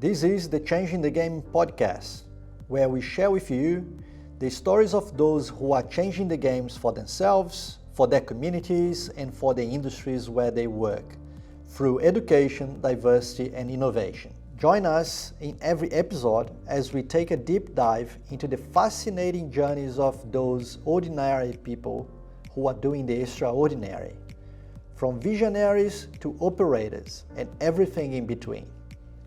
This is the Changing the Game podcast, where we share with you the stories of those who are changing the games for themselves, for their communities, and for the industries where they work, through education, diversity, and innovation. Join us in every episode as we take a deep dive into the fascinating journeys of those ordinary people who are doing the extraordinary, from visionaries to operators and everything in between.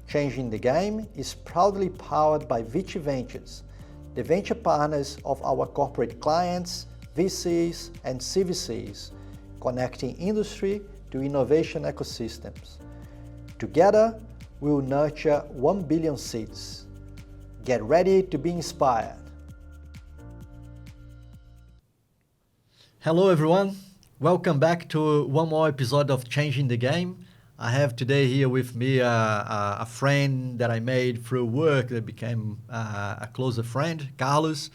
Changing the Game is proudly powered by Vici Ventures, the venture partners of our corporate clients, VCs and CVCs, connecting industry to innovation ecosystems. Together, we will nurture 1 billion seeds. Get ready to be inspired. Hello everyone, welcome back to one more episode of Changing the Game. I have today here with me a friend that I made through work that became a closer friend, Carlos.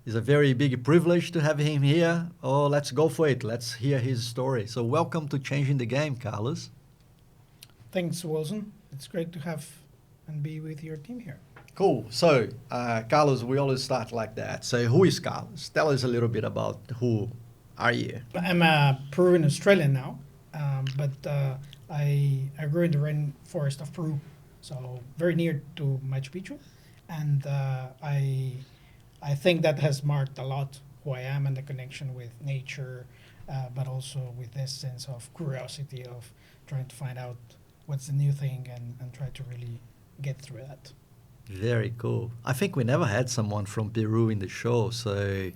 It's a very big privilege to have him here. Oh, let's go for it. Let's hear his story. So welcome to Changing the Game, Carlos. Thanks, Wilson. It's great to have and be with your team here. Cool. So, Carlos, we always start like that. So who is Carlos? Tell us a little bit about who are you? I'm a Peruvian Australian now, but I grew in the rainforest of Peru, so very near to Machu Picchu, and I think that has marked a lot who I am and the connection with nature, but also with this sense of curiosity of trying to find out what's the new thing and try to really get through that. Very cool. I think we never had someone from Peru in the show, so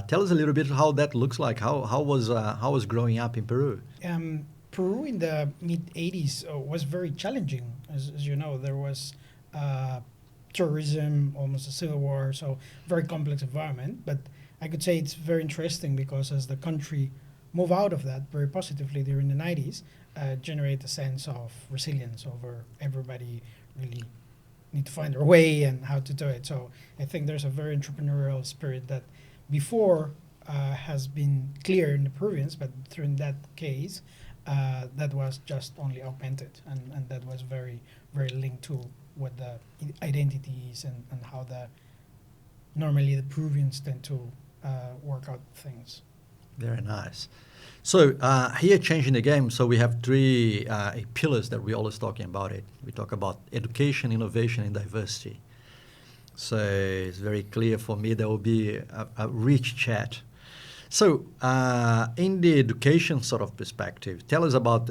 tell us a little bit how that looks like. How was growing up in Peru? Peru in the mid-'80s was very challenging. As you know, there was tourism, almost a civil war, so very complex environment. But I could say it's very interesting because as the country moved out of that very positively during the 90s, generate a sense of resilience over everybody really need to find their way and how to do it. So I think there's a very entrepreneurial spirit that before has been clear in the Peruvians, but through that case, that was just only augmented, and that was very, very linked to what the identity is and how normally the Peruvians tend to work out things. Very nice. So here, Changing the Game, so we have three pillars that we're always talking about it. We talk about education, innovation, and diversity. So it's very clear for me there will be a rich chat. So in the education sort of perspective, tell us about,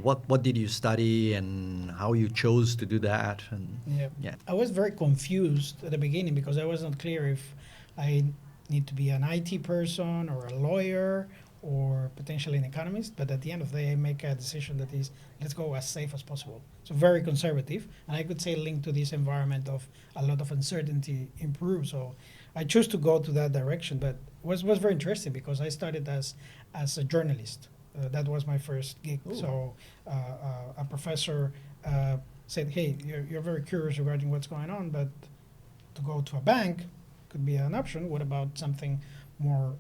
what did you study and how you chose to do that? And yeah. I was very confused at the beginning because I wasn't clear if I need to be an IT person or a lawyer or potentially an economist, but at the end of the day, I make a decision that is, let's go as safe as possible. So very conservative, and I could say linked to this environment of a lot of uncertainty in Peru. So I chose to go to that direction, but was very interesting because I started as a journalist. That was my first gig. Ooh. So a professor said, hey, you're very curious regarding what's going on, but to go to a bank could be an option. What about something more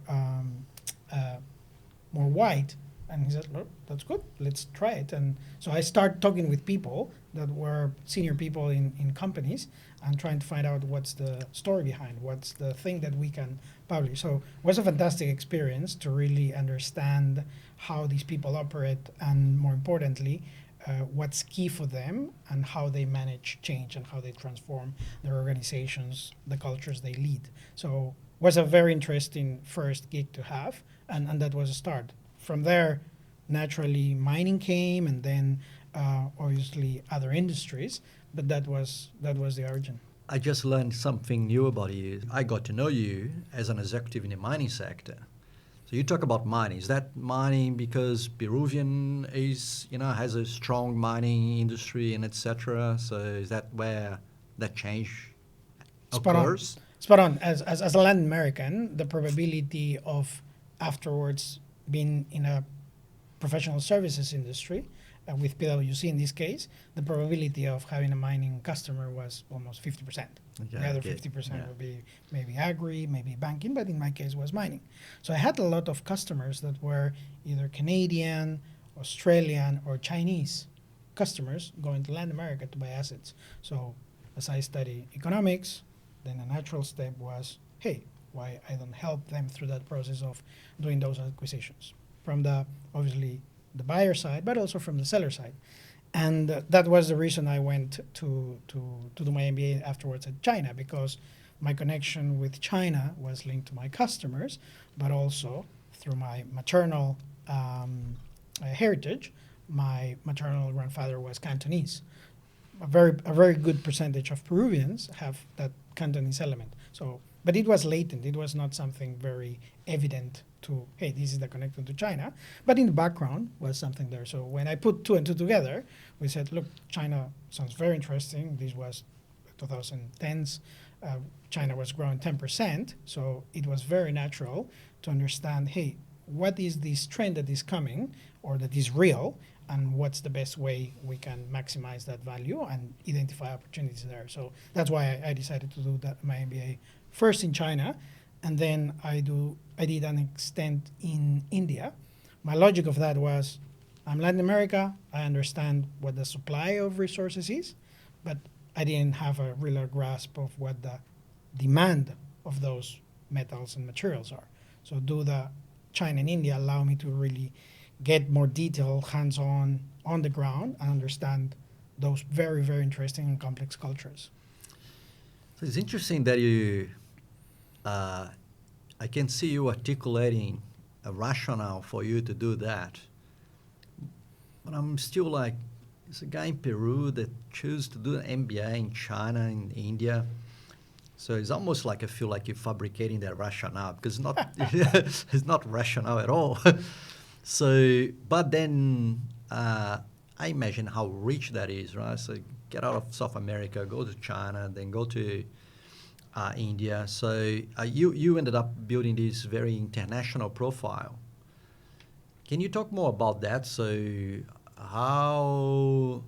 wide? And he said, look, that's good, let's try it. And so I started talking with people that were senior people in companies and trying to find out what's the story behind, what's the thing that we can publish. So it was a fantastic experience to really understand how these people operate and, more importantly, what's key for them and how they manage change and how they transform their organizations, the cultures they lead. So it was a very interesting first gig to have, and that was a start. From there, naturally, mining came, and then obviously other industries, but that was the origin. I just learned something new about you. I got to know you as an executive in the mining sector. So you talk about mining. Is that mining because Peruvian has a strong mining industry and etc.? So is that where that change occurs? Spot on. As a Latin American, the probability of afterwards being in a professional services industry, with PwC in this case, the probability of having a mining customer was almost 50%. Okay, the other 50% would be maybe agri, maybe banking, but in my case was mining. So I had a lot of customers that were either Canadian, Australian, or Chinese. customers going to Latin America to buy assets. So as I study economics, then a natural step was, hey, why I don't help them through that process of doing those acquisitions from the obviously the buyer side, but also from the seller side. And that was the reason I went to do my MBA afterwards at China, because my connection with China was linked to my customers, but also through my maternal heritage. My maternal grandfather was Cantonese. A very good percentage of Peruvians have that Cantonese element. So, but it was latent. It was not something very evident to, hey, this is the connection to China. But in the background was something there. So when I put two and two together, we said, look, China sounds very interesting. This was 2010s. China was growing 10%. So it was very natural to understand, hey, what is this trend that is coming or that is real, and what's the best way we can maximize that value and identify opportunities there. So that's why I decided to do that, my MBA first in China, and then I did an extent in India. My logic of that was, I'm Latin America, I understand what the supply of resources is, but I didn't have a real grasp of what the demand of those metals and materials are. So do the China and India allow me to really get more detail, hands-on, on the ground, and understand those very, very interesting and complex cultures. So it's interesting that I can see you articulating a rationale for you to do that. But I'm still like, it's a guy in Peru that chose to do an MBA in China and India. So it's almost like I feel like you're fabricating that rationale, because it's not, it's not rational at all. So, but then I imagine how rich that is, right? So get out of South America, go to China, then go to India. So you ended up building this very international profile. Can you talk more about that? So how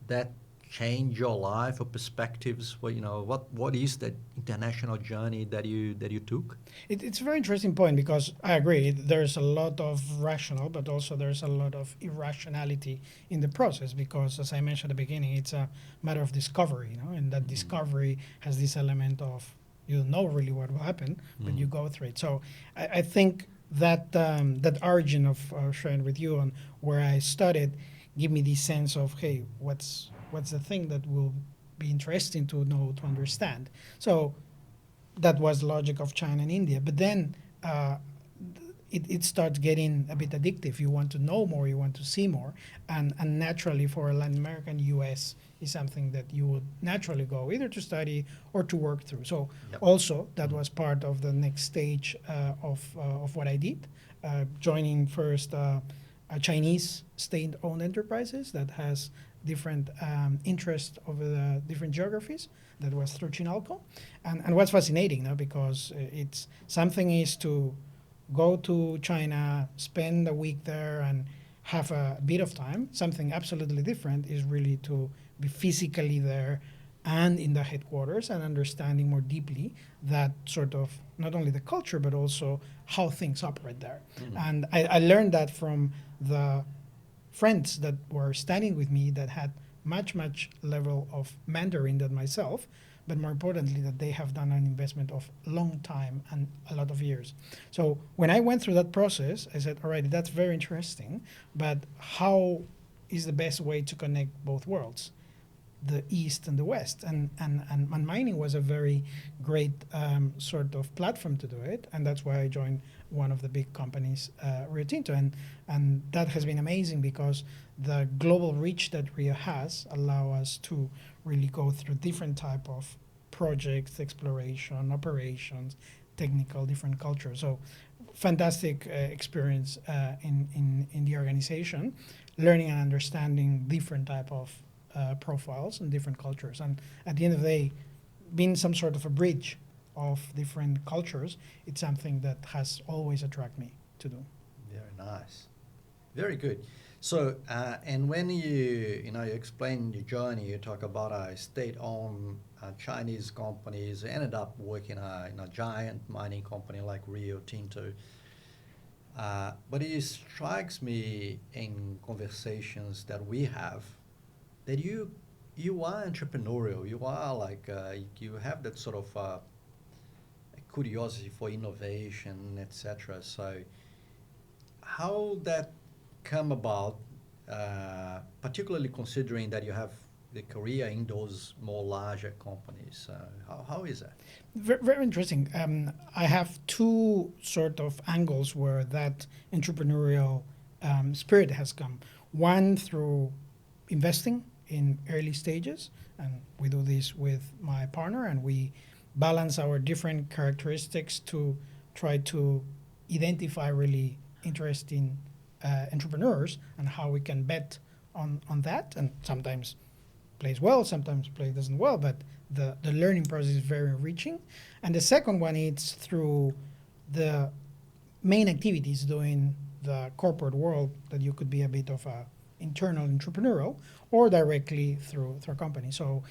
that changed your life or perspectives? Well, what is that international journey that you took? It's a very interesting point, because I agree, there's a lot of rational, but also there's a lot of irrationality in the process, because as I mentioned at the beginning, it's a matter of discovery, and that discovery has this element of, you don't know really what will happen, but you go through it. So I think that that origin of sharing with you on where I studied give me this sense of, hey, what's the thing that will be interesting to know, to understand. So that was logic of China and India. But then it starts getting a bit addictive. You want to know more, you want to see more. And naturally for Latin America and US is something that you would naturally go either to study or to work through. So also that was part of the next stage of what I did, joining first a Chinese state-owned enterprises that has different interests over the different geographies. That was through Chinalco. And what's fascinating now, because it's something is to go to China, spend a week there and have a bit of time. Something absolutely different is really to be physically there and in the headquarters and understanding more deeply that sort of not only the culture, but also how things operate there. And I learned that from the friends that were studying with me that had much level of Mandarin than myself, but more importantly that they have done an investment of long time and a lot of years. So when I went through that process, I said, all right, that's very interesting, but how is the best way to connect both worlds, the East and the West? And mining was a very great sort of platform to do it, and that's why I joined one of the big companies, Rio Tinto, and that has been amazing, because the global reach that Rio has allow us to really go through different type of projects, exploration, operations, technical, different cultures. So fantastic experience in the organization, learning and understanding different type of profiles and different cultures. And at the end of the day, being some sort of a bridge of different cultures, it's something that has always attracted me to do. Very nice. Very good. So, and when you explain your journey, you talk about a state-owned Chinese companies, ended up working in a giant mining company like Rio Tinto. But it strikes me in conversations that we have that you are entrepreneurial. You are like you have that sort of curiosity for innovation, etc. So how that come about, particularly considering that you have the career in those more larger companies. How is that? Very interesting. I have two sort of angles where that entrepreneurial spirit has come. One through investing in early stages, and we do this with my partner, and we balance our different characteristics to try to identify really interesting entrepreneurs and how we can bet on that. And sometimes plays well, sometimes play doesn't well, but the learning process is very enriching. And the second one is through the main activities doing the corporate world, that you could be a bit of a internal entrepreneurial or directly through a company. So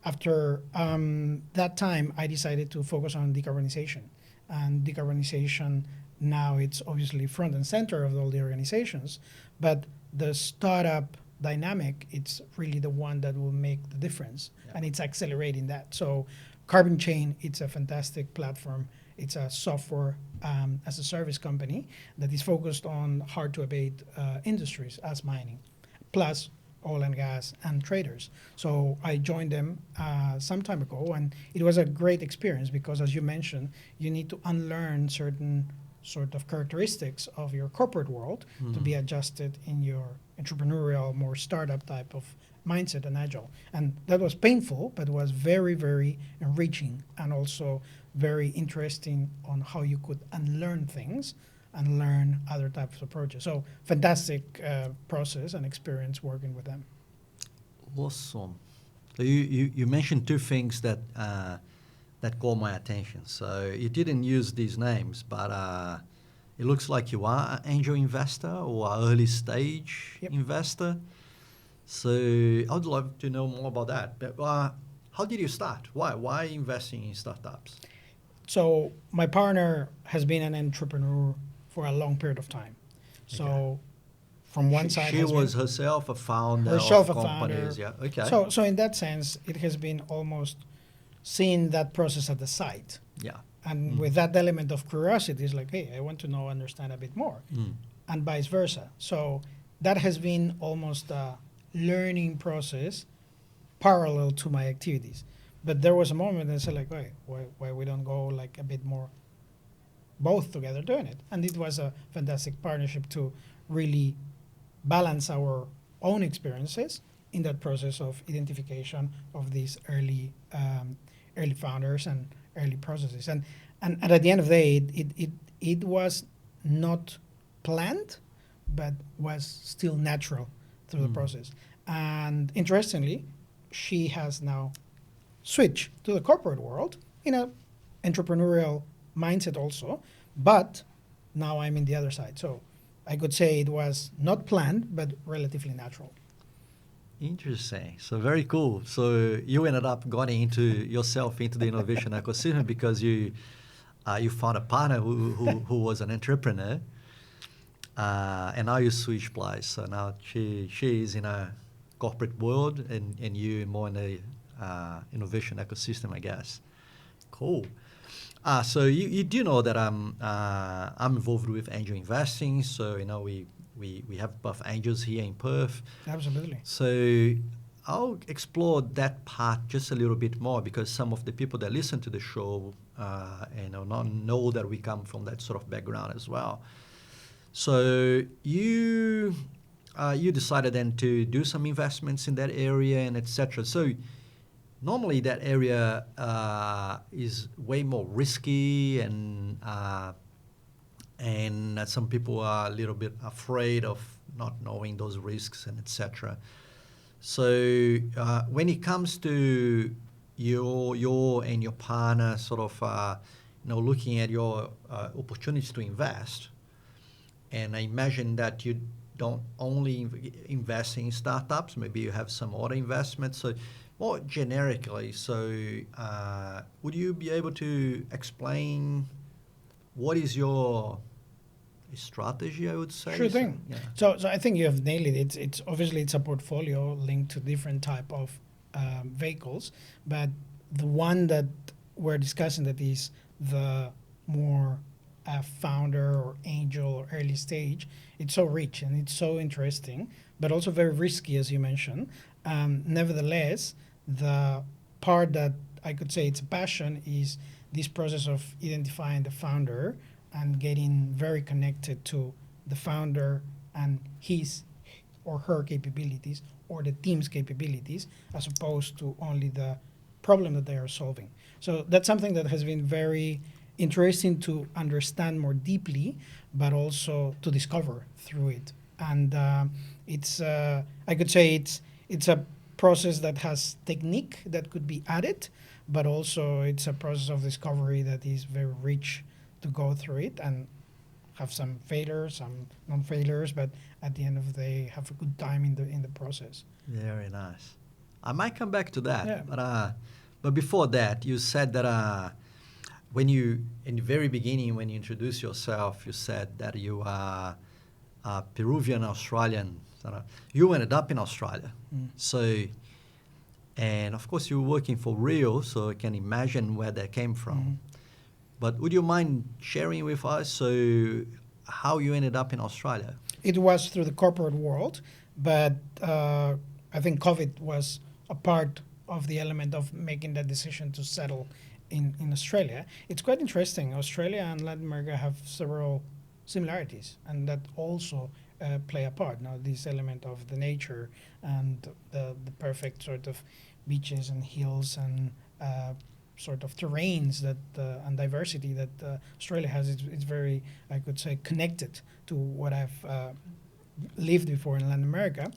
after that time, I decided to focus on decarbonization. And decarbonization now it's obviously front and center of all the organizations, but the startup dynamic, it's really the one that will make the difference, and it's accelerating that. So Carbon Chain, it's a fantastic platform. It's a software as a service company that is focused on hard to abate industries as mining, plus oil and gas and traders. So I joined them some time ago, and it was a great experience because, as you mentioned, you need to unlearn certain sort of characteristics of your corporate world to be adjusted in your entrepreneurial, more startup type of mindset and agile. And that was painful, but was very, very enriching and also very interesting on how you could unlearn things and learn other types of approaches. So fantastic process and experience working with them. Awesome. So you mentioned two things that that caught my attention. So you didn't use these names, but it looks like you are an angel investor or an early stage investor. So I would love to know more about that. But how did you start? Why investing in startups? So my partner has been an entrepreneur for a long period of time. So from one side, she was herself a founder herself of a companies. founder. Yeah. Okay. So in that sense, it has been almost seeing that process at the site. Yeah. And with that element of curiosity, it's like, hey, I want to know, understand a bit more, and vice versa. So that has been almost a learning process parallel to my activities. But there was a moment I said, like, wait, why we don't go like a bit more both together doing it? And it was a fantastic partnership to really balance our own experiences in that process of identification of these early founders and early processes. And at the end of the day, it was not planned, but was still natural through the process. And interestingly, she has now switched to the corporate world in an entrepreneurial mindset also, but now I'm in the other side. So I could say it was not planned, but relatively natural. Interesting. So very cool. So you ended up getting yourself into the innovation ecosystem because you found a partner who was an entrepreneur, and now you switch place. So now she is in a corporate world, and you more in the innovation ecosystem, I guess. Cool. So you do know that I'm involved with angel investing. So we have Buff Angels here in Perth. Absolutely. So I'll explore that part just a little bit more because some of the people that listen to the show not know that we come from that sort of background as well. So you decided then to do some investments in that area and etc. So normally that area is way more risky and some people are a little bit afraid of not knowing those risks and etc. So when it comes to your and your partner sort of looking at your opportunities to invest, and I imagine that you don't only invest in startups, maybe you have some other investments. So more generically, would you be able to explain what is your strategy, I would say. Sure thing. So, yeah. So I think you have nailed it. It's obviously it's a portfolio linked to different type of vehicles, but the one that we're discussing that is the more founder or angel or early stage, it's so rich and it's so interesting, but also very risky, as you mentioned. Nevertheless, the part that I could say it's a passion is this process of identifying the founder and getting very connected to the founder and his or her capabilities or the team's capabilities as opposed to only the problem that they are solving. So that's something that has been very interesting to understand more deeply, but also to discover through it. And it's I could say it's a process that has technique that could be added, but also it's a process of discovery that is very rich to go through it and have some failures, some non-failures, but at the end of the day, have a good time in the process. Very nice. I might come back to that, Yeah. but before that, you said that when you in the very beginning, when you introduced yourself, you said that you are Peruvian Australian. You ended up in Australia, so. And of course, you're working for Rio, so I can imagine where that came from. But would you mind sharing with us how you ended up in Australia? It was through the corporate world, but I think COVID was a part of the element of making that decision to settle in Australia. It's quite interesting. Australia and Latin America have several similarities, and that also play a part. Now, this element of the nature and the perfect sort of beaches and hills and sort of terrains that and diversity that Australia has, it's very, I could say, connected to what I've lived before in Latin America.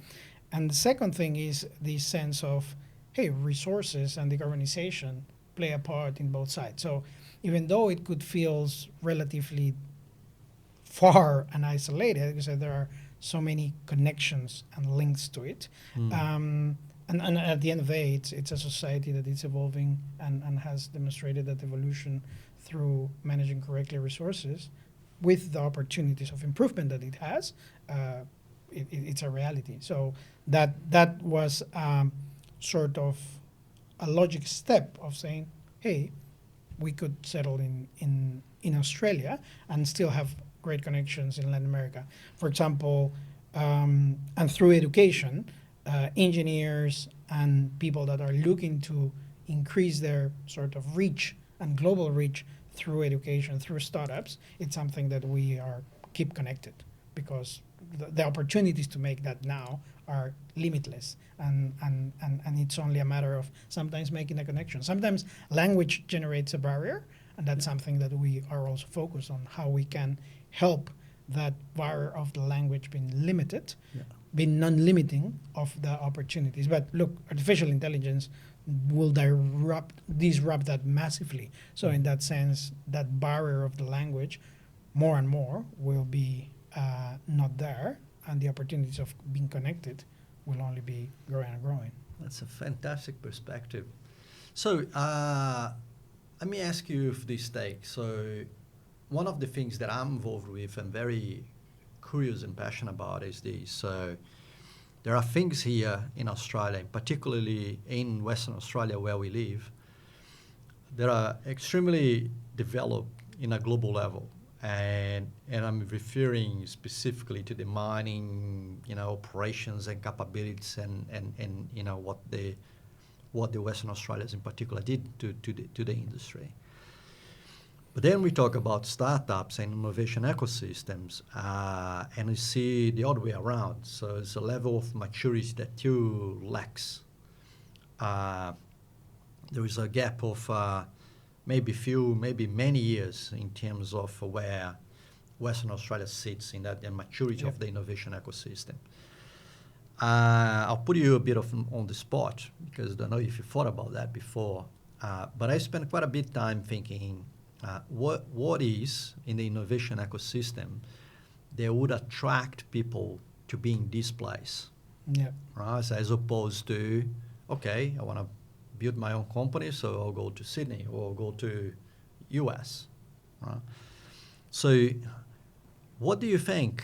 And the second thing is the sense of, hey, resources and decarbonization play a part in both sides. So even though it could feel relatively far and isolated, because there are so many connections and links to it. And at the end of the day, it's a society that is evolving and has demonstrated that evolution through managing correctly resources with the opportunities of improvement that it has. It's a reality. So that was sort of a logic step of saying, hey, we could settle in Australia and still have great connections in Latin America. For example, and through education, engineers and people that are looking to increase their sort of reach and global reach through education, through startups, it's something that we are keep connected because the opportunities to make that now are limitless, and it's only a matter of sometimes making a connection. Sometimes language generates a barrier, and that's something that we are also focused on, how we can help that barrier of the language being limited, being non-limiting of the opportunities. But look, artificial intelligence will disrupt that massively. So in that sense, that barrier of the language, more and more, will be not there, and the opportunities of being connected will only be growing and growing. That's a fantastic perspective. So let me ask you this take. So one of the things that I'm involved with and very curious and passionate about is this. So there are things here in Australia, particularly in Western Australia where we live, that are extremely developed in a global level. And I'm referring specifically to the mining, operations and capabilities and what the Western Australians in particular did to the industry. But then we talk about startups and innovation ecosystems, and we see the other way around. So it's a level of maturity that you lacks. There is a gap of maybe many years in terms of where Western Australia sits in that the maturity of the innovation ecosystem. I'll put you a bit on the spot because I don't know if you thought about that before, but I spent quite a bit of time thinking what is in the innovation ecosystem that would attract people to be in this place, right? So as opposed to, okay, I want to build my own company, so I'll go to Sydney or I'll go to US. Right? So What do you think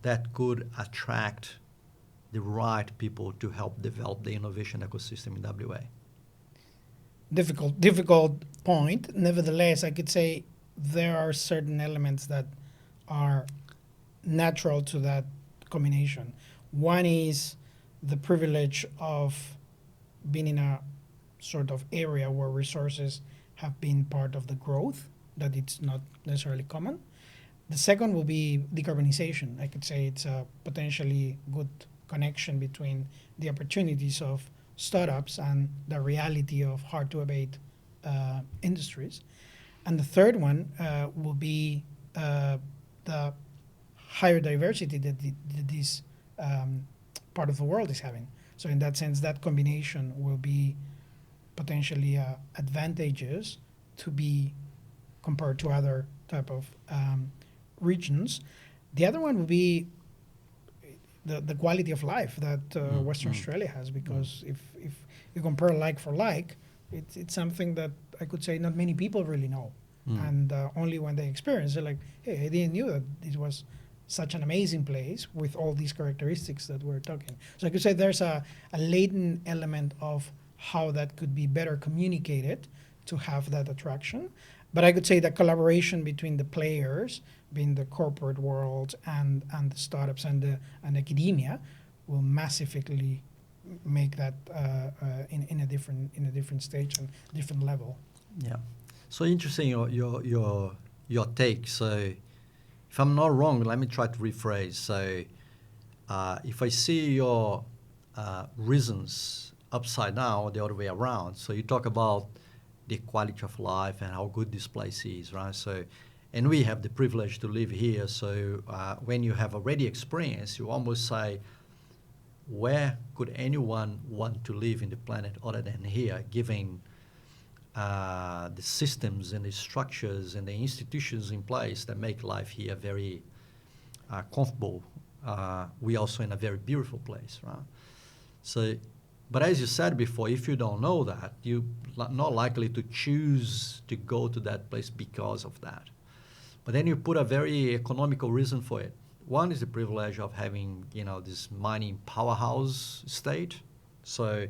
that could attract the right people to help develop the innovation ecosystem in WA? Difficult point. Nevertheless, I could say there are certain elements that are natural to that combination. One is the privilege of being in a sort of area where resources have been part of the growth, that it's not necessarily common. The second will be decarbonization. I could say it's a potentially good connection between the opportunities of startups and the reality of hard to abate industries. And the third one will be the higher diversity that this part of the world is having. So in that sense, that combination will be potentially advantageous to be compared to other type of regions. The other one would be the quality of life that Western Australia has, because if you compare like for like, it's something that I could say not many people really know. And only when they experience it, like, hey, I didn't know that it was such an amazing place with all these characteristics that we're talking. So I could say there's a latent element of how that could be better communicated to have that attraction. But I could say the collaboration between the players, being the corporate world and the startups and academia, will massively make that in a different stage and different level. Yeah. So interesting your take. So if I'm not wrong, let me try to rephrase. So if I see your reasons upside down or the other way around, so you talk about the quality of life and how good this place is, right? So, and we have the privilege to live here. So when you have already experienced, you almost say, where could anyone want to live in the planet other than here, given the systems and the structures and the institutions in place that make life here very comfortable. We also in a very beautiful place, right? So, but as you said before, if you don't know that, you're not likely to choose to go to that place because of that. But then you put a very economical reason for it. One is the privilege of having, this mining powerhouse state. So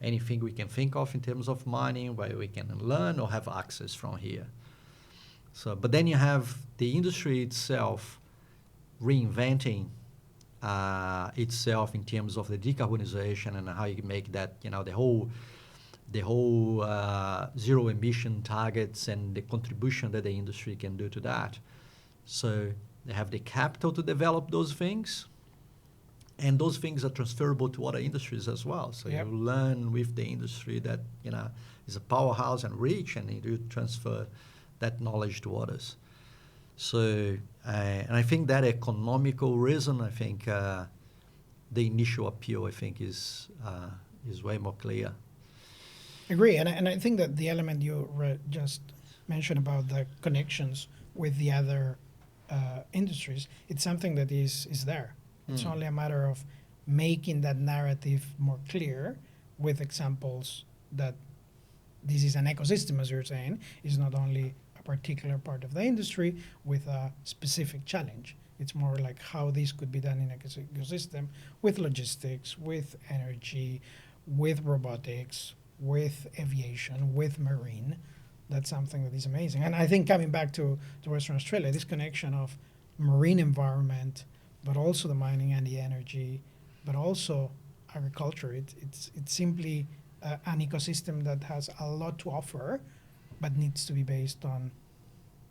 anything we can think of in terms of mining, where we can learn or have access from here. So, but then you have the industry itself reinventing itself in terms of the decarbonization and how you make that, the whole zero emission targets and the contribution that the industry can do to that. So they have the capital to develop those things. And those things are transferable to other industries as well. So you learn with the industry that, is a powerhouse and rich, and you transfer that knowledge to others. So, and I think that economical reason, I think the initial appeal, I think, is way more clear. Agree, and I think that the element you just mentioned about the connections with the other industries, it's something that is there. It's only a matter of making that narrative more clear with examples that this is an ecosystem, as you're saying. It's not only a particular part of the industry with a specific challenge. It's more like how this could be done in an ecosystem with logistics, with energy, with robotics, with aviation, with marine. That's something that is amazing. And I think coming back to Western Australia, this connection of marine environment, but also the mining and the energy, but also agriculture. It's simply an ecosystem that has a lot to offer, but needs to be based on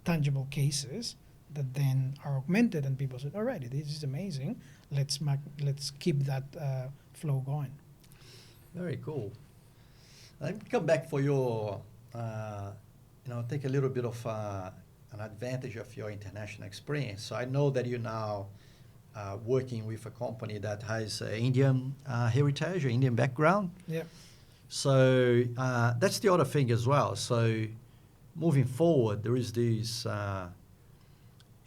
tangible cases that then are augmented, and people say, all right, this is amazing. Let's keep that flow going. Very cool. Let me come back for your, take a little bit of an advantage of your international experience. So I know that you're now working with a company that has Indian heritage or Indian background. Yeah. So that's the other thing as well. So moving forward, there is these, the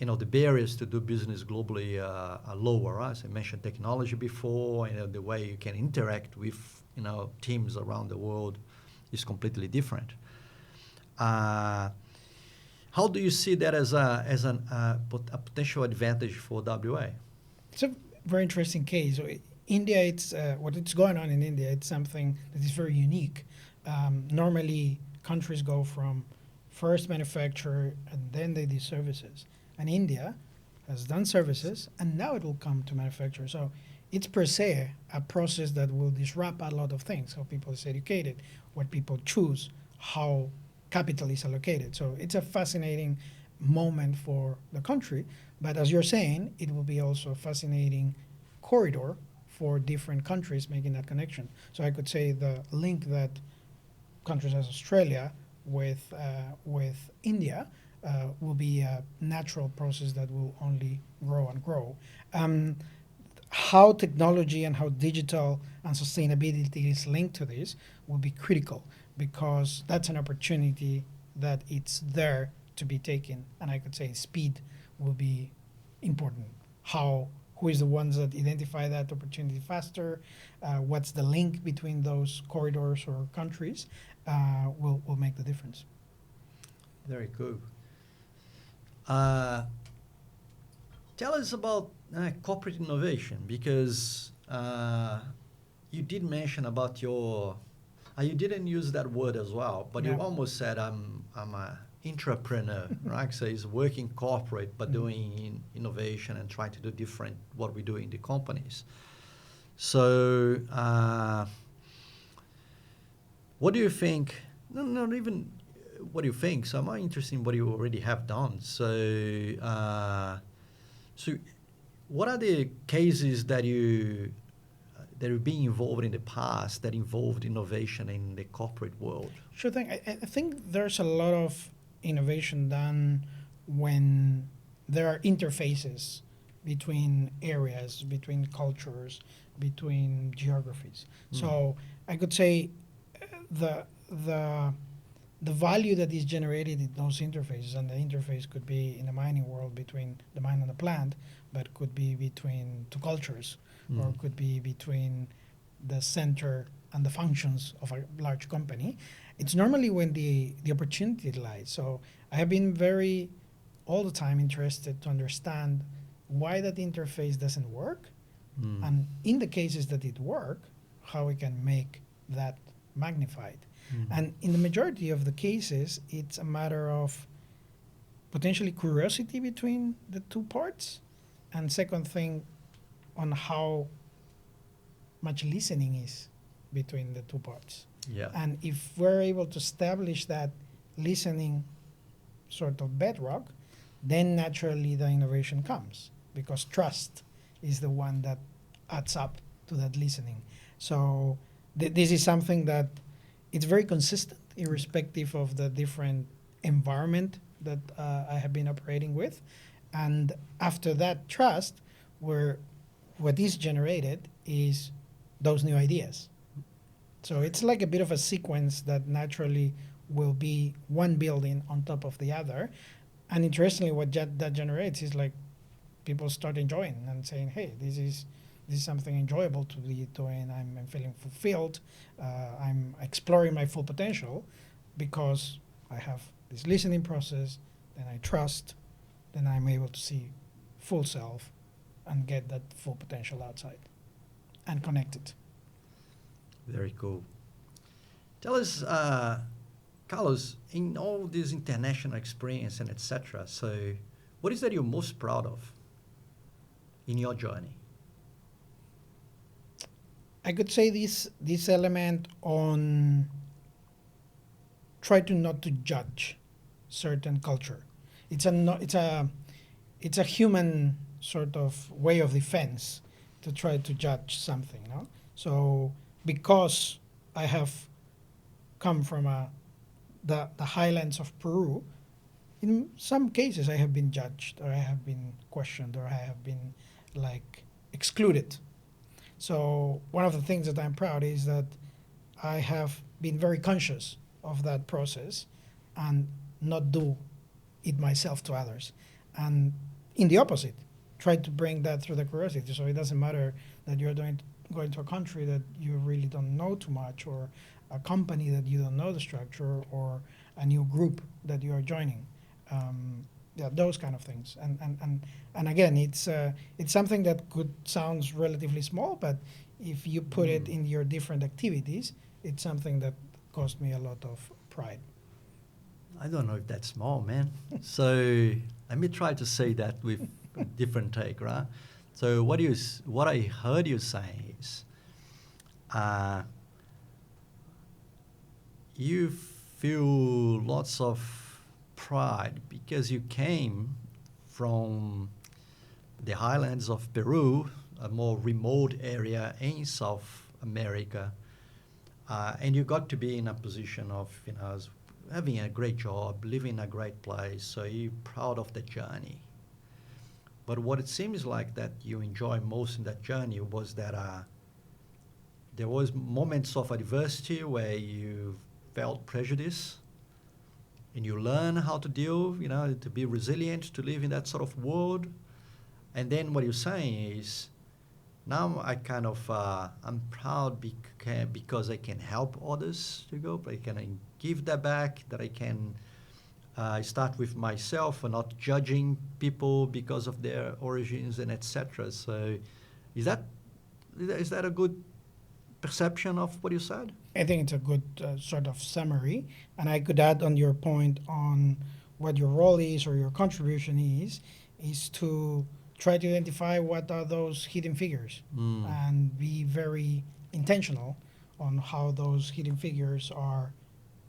barriers to do business globally are lower, right? So I mentioned technology before, the way you can interact with, teams around the world is completely different. How do you see that as a potential advantage for WA? It's a very interesting case. So India, it's what it's going on in India. It's something that is very unique. Normally, countries go from first manufacturer and then they do services. And India has done services and now it will come to manufacture. So it's per se a process that will disrupt a lot of things. How people is educated, what people choose, how capital is allocated. So it's a fascinating moment for the country. But as you're saying, it will be also a fascinating corridor for different countries making that connection. So I could say the link that countries as Australia with India will be a natural process that will only grow and grow. How technology and how digital and sustainability is linked to this will be critical because that's an opportunity that it's there to be taken. And I could say speed will be important. Who is the ones that identify that opportunity faster? What's the link between those corridors or countries will make the difference. Very good. Tell us about corporate innovation because you did mention about your. You didn't use that word as well, but you almost said I'm a entrepreneur, right? So it's working corporate but doing innovation and trying to do different what we do in the companies. So what do you think? No, not even what do you think. So I'm interested in what you already have done. So what are the cases that you've been involved in the past that involved innovation in the corporate world? Sure thing. I think there's a lot of innovation done when there are interfaces between areas, between cultures, between geographies. So I could say the value that is generated in those interfaces, and the interface could be in the mining world between the mine and the plant, but could be between two cultures, or could be between the center and the functions of a large company. It's normally when the opportunity lies. So I have been very, all the time interested to understand why that interface doesn't work, and in the cases that it work, how we can make that magnified. And in the majority of the cases, it's a matter of potentially curiosity between the two parts, and second thing, on how much listening is between the two parts. Yeah. And if we're able to establish that listening sort of bedrock, then naturally the innovation comes because trust is the one that adds up to that listening. So this is something that it's very consistent irrespective of the different environment that I have been operating with. And after that trust, what is generated is those new ideas. So it's like a bit of a sequence that naturally will be one building on top of the other. And interestingly, what that generates is like people start enjoying and saying, hey, this is something enjoyable to be doing. I'm feeling fulfilled. I'm exploring my full potential because I have this listening process, then I trust, then I'm able to see full self and get that full potential outside and connect it. Very cool. Tell us, Carlos, in all this international experience and etc., so what is that you're most proud of in your journey? I could say this element on try to not to judge certain culture. It's a human sort of way of defense to try to judge something. No? So because I have come from the highlands of Peru, in some cases I have been judged or I have been questioned or I have been like excluded. So one of the things that I'm proud is that I have been very conscious of that process and not do it myself to others. And in the opposite, try to bring that through the curiosity. So it doesn't matter that you're going to a country that you really don't know too much, or a company that you don't know the structure, or a new group that you are joining. Yeah, those kind of things. And again, it's something that could sounds relatively small, but if you put it in your different activities, it's something that caused me a lot of pride. I don't know if that's small, man. So let me try to say that with a different take, right? So what I heard you say is, uh, you feel lots of pride because you came from the highlands of Peru, a more remote area in South America, and you got to be in a position of, having a great job, living in a great place, so you're proud of the journey. But what it seems like that you enjoy most in that journey was that there was moments of adversity where you felt prejudice, and you learn how to deal, to be resilient, to live in that sort of world. And then what you're saying is, now I kind of, I'm proud because I can help others to go, but I can give that back, that I can start with myself and not judging people because of their origins and etc. So is that a good perception of what you said? I think it's a good sort of summary. And I could add on your point on what your role is or your contribution is to try to identify what are those hidden figures and be very intentional on how those hidden figures are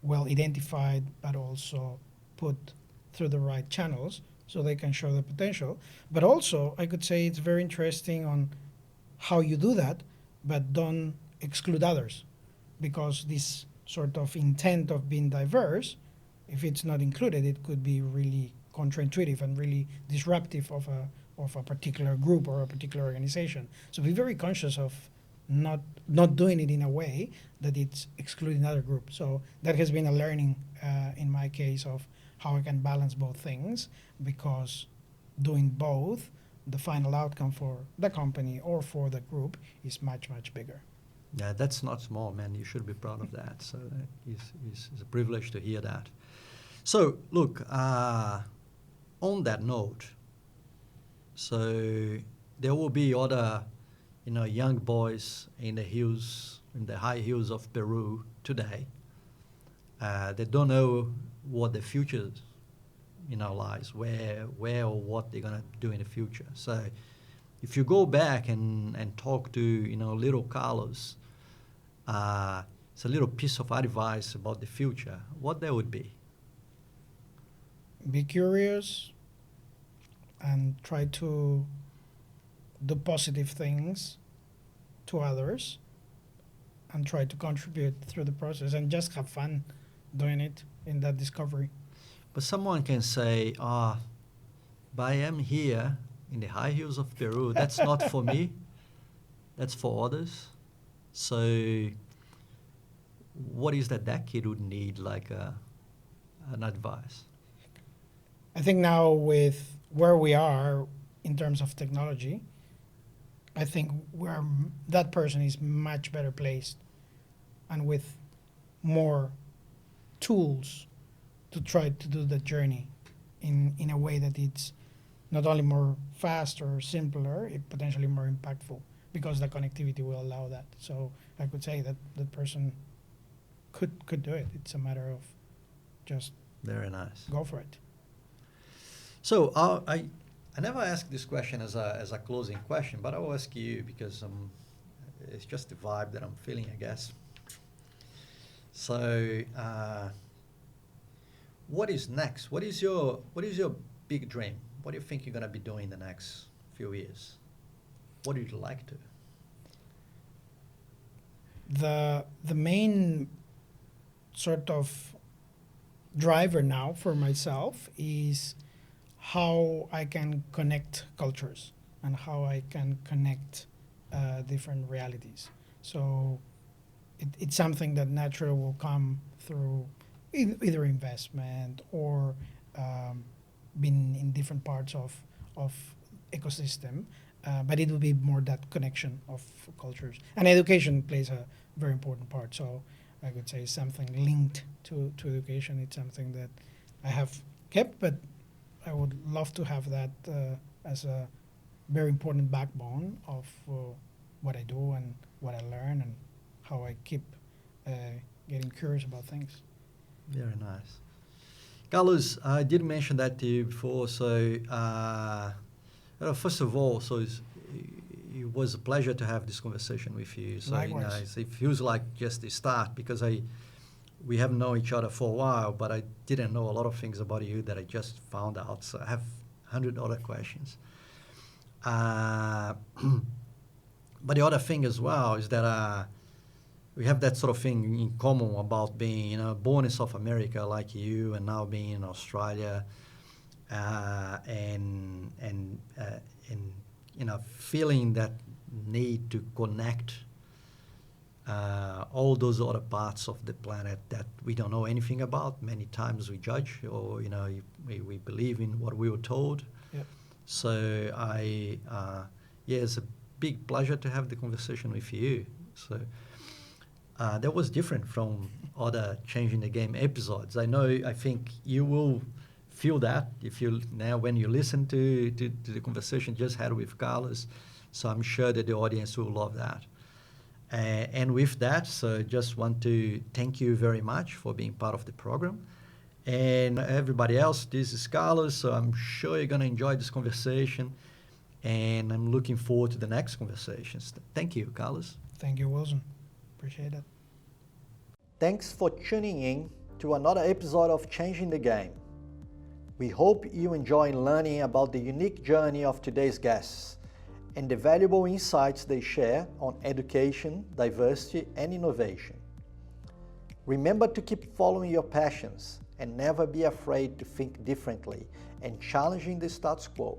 well identified, but also put through the right channels so they can show the potential. But also, I could say it's very interesting on how you do that, but don't exclude others, because this sort of intent of being diverse, if it's not included, it could be really counterintuitive and really disruptive of a particular group or a particular organization. So be very conscious of not doing it in a way that it's excluding other groups. So that has been a learning in my case of how I can balance both things, because doing both, the final outcome for the company or for the group is much, much bigger. Yeah, that's not small, man. You should be proud of that. So it's a privilege to hear that. So look, on that note, so there will be other, young boys in the high hills of Peru today. They don't know what the future, lies, where or what they're gonna do in the future. So if you go back and talk to, little Carlos, it's a little piece of advice about the future, what that would be? Be curious and try to do positive things to others and try to contribute through the process, and just have fun doing it in that discovery. But someone can say, but I am here in the high hills of Peru. That's not for me. That's for others. So what is that kid would need, like an advice? I think now with where we are in terms of technology, I think that person is much better placed and with more tools to try to do the journey in a way that it's not only more fast or simpler, it potentially more impactful, because the connectivity will allow that. So I could say that that person could do it. It's a matter of just Very nice. go for it. So I never ask this question as a closing question, but I will ask you because it's just the vibe that I'm feeling, I guess. So what is next? What is your big dream? What do you think you're gonna be doing in the next few years? What would you like to? The main sort of driver now for myself is how I can connect cultures and how I can connect different realities. So it's something that naturally will come through either investment or being in different parts of ecosystem, but it will be more that connection of cultures. And education plays a very important part. So I would say something linked to education. It's something that I have kept, but I would love to have that as a very important backbone of what I do and what I learn and how I keep getting curious about things. Very nice. Carlos, I did mention that to you before. So, first of all, it was a pleasure to have this conversation with you. So, Likewise. it feels like just the start because we have known each other for a while, but I didn't know a lot of things about you that I just found out. So I have 100 other questions. But the other thing as well is that we have that sort of thing in common about being, born in South America like you, and now being in Australia, and feeling that need to connect all those other parts of the planet that we don't know anything about. Many times we judge, or we believe in what we were told. Yep. So it's a big pleasure to have the conversation with you. So that was different from other Changing the Game episodes. I think you will feel that when you listen to the conversation just had with Carlos. So I'm sure that the audience will love that. And with that, so just want to thank you very much for being part of the program. And everybody else, this is Carlos, so I'm sure you're going to enjoy this conversation. And I'm looking forward to the next conversations. Thank you, Carlos. Thank you, Wilson. Appreciate it. Thanks for tuning in to another episode of Changing the Game. We hope you enjoy learning about the unique journey of today's guests and the valuable insights they share on education, diversity, and innovation. Remember to keep following your passions and never be afraid to think differently and challenging the status quo.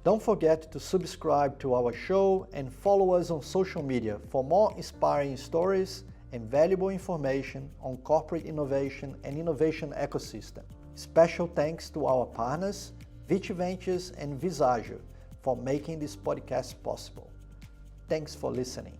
Don't forget to subscribe to our show and follow us on social media for more inspiring stories and valuable information on corporate innovation and innovation ecosystem. Special thanks to our partners, Vich Ventures and Visagio, for making this podcast possible. Thanks for listening.